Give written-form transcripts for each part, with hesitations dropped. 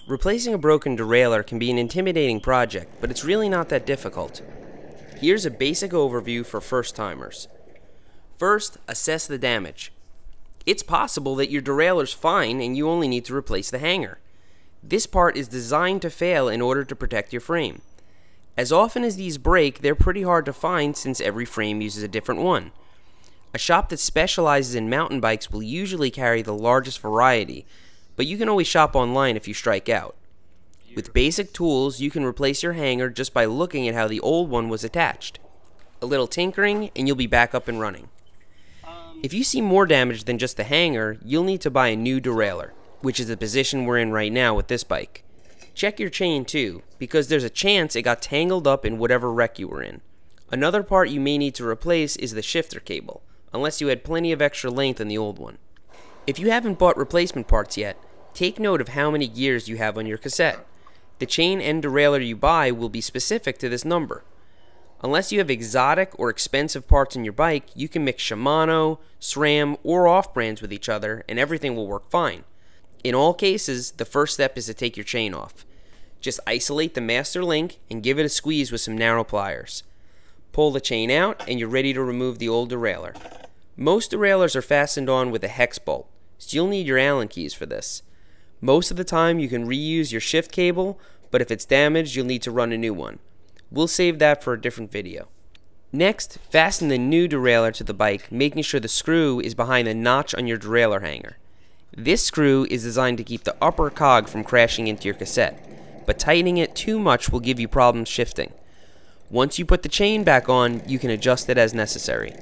Replacing a broken derailleur can be an intimidating project, but it's really not that difficult. Here's a basic overview for first-timers. First, assess the damage. It's possible that your derailleur's fine and you only need to replace the hanger. This part is designed to fail in order to protect your frame. As often as these break, they're pretty hard to find since every frame uses a different one. A shop that specializes in mountain bikes will usually carry the largest variety, but you can always shop online if you strike out. With basic tools, you can replace your hanger just by looking at how the old one was attached. A little tinkering and you'll be back up and running. If you see more damage than just the hanger, you'll need to buy a new derailleur, which is the position we're in right now with this bike. Check your chain too, because there's a chance it got tangled up in whatever wreck you were in. Another part you may need to replace is the shifter cable, unless you had plenty of extra length in the old one. If you haven't bought replacement parts yet, take note of how many gears you have on your cassette. The chain and derailleur you buy will be specific to this number. Unless you have exotic or expensive parts in your bike, you can mix Shimano, SRAM, or off-brands with each other and everything will work fine. In all cases, the first step is to take your chain off. Just isolate the master link and give it a squeeze with some narrow pliers. Pull the chain out and you're ready to remove the old derailleur. Most derailleurs are fastened on with a hex bolt, so you'll need your Allen keys for this. Most of the time you can reuse your shift cable, but if it's damaged you'll need to run a new one. We'll save that for a different video. Next, fasten the new derailleur to the bike, making sure the screw is behind the notch on your derailleur hanger. This screw is designed to keep the upper cog from crashing into your cassette, but tightening it too much will give you problems shifting. Once you put the chain back on, you can adjust it as necessary.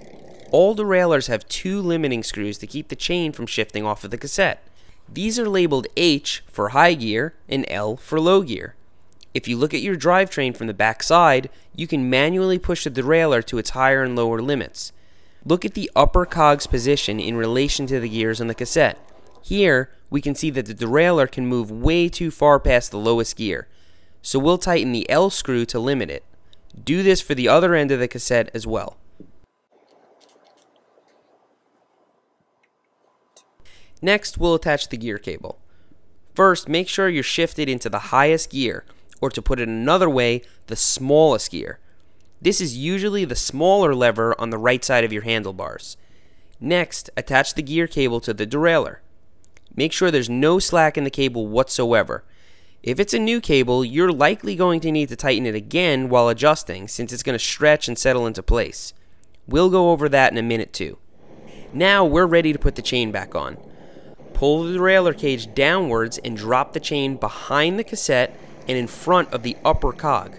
All derailleurs have two limiting screws to keep the chain from shifting off of the cassette. These are labeled H for high gear and L for low gear. If you look at your drivetrain from the back side, you can manually push the derailleur to its higher and lower limits. Look at the upper cog's position in relation to the gears on the cassette. Here, we can see that the derailleur can move way too far past the lowest gear, so we'll tighten the L screw to limit it. Do this for the other end of the cassette as well. Next, we'll attach the gear cable. First, make sure you're shifted into the highest gear, or to put it another way, the smallest gear. This is usually the smaller lever on the right side of your handlebars. Next, attach the gear cable to the derailleur. Make sure there's no slack in the cable whatsoever. If it's a new cable, you're likely going to need to tighten it again while adjusting, since it's going to stretch and settle into place. We'll go over that in a minute too. Now we're ready to put the chain back on. Pull the derailleur cage downwards and drop the chain behind the cassette and in front of the upper cog.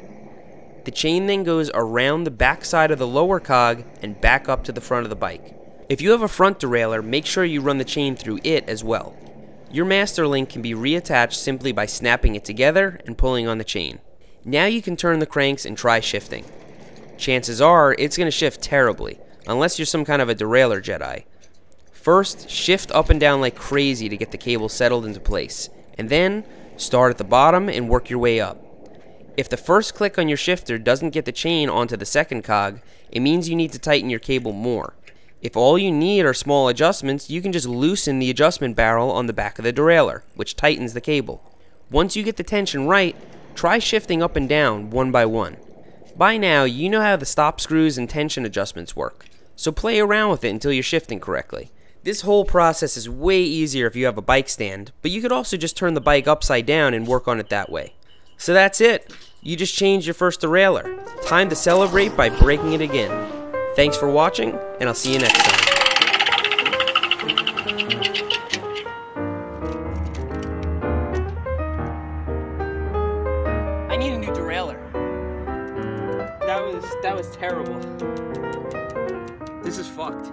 The chain then goes around the back side of the lower cog and back up to the front of the bike. If you have a front derailleur, make sure you run the chain through it as well. Your master link can be reattached simply by snapping it together and pulling on the chain. Now you can turn the cranks and try shifting. Chances are it's going to shift terribly, unless you're some kind of a derailleur Jedi. First, shift up and down like crazy to get the cable settled into place, and then start at the bottom and work your way up. If the first click on your shifter doesn't get the chain onto the second cog, it means you need to tighten your cable more. If all you need are small adjustments, you can just loosen the adjustment barrel on the back of the derailleur, which tightens the cable. Once you get the tension right, try shifting up and down one by one. By now, you know how the stop screws and tension adjustments work, so play around with it until you're shifting correctly. This whole process is way easier if you have a bike stand, but you could also just turn the bike upside down and work on it that way. So that's it. You just changed your first derailleur. Time to celebrate by breaking it again. Thanks for watching, and I'll see you next time. I need a new derailleur. That was terrible. This is fucked.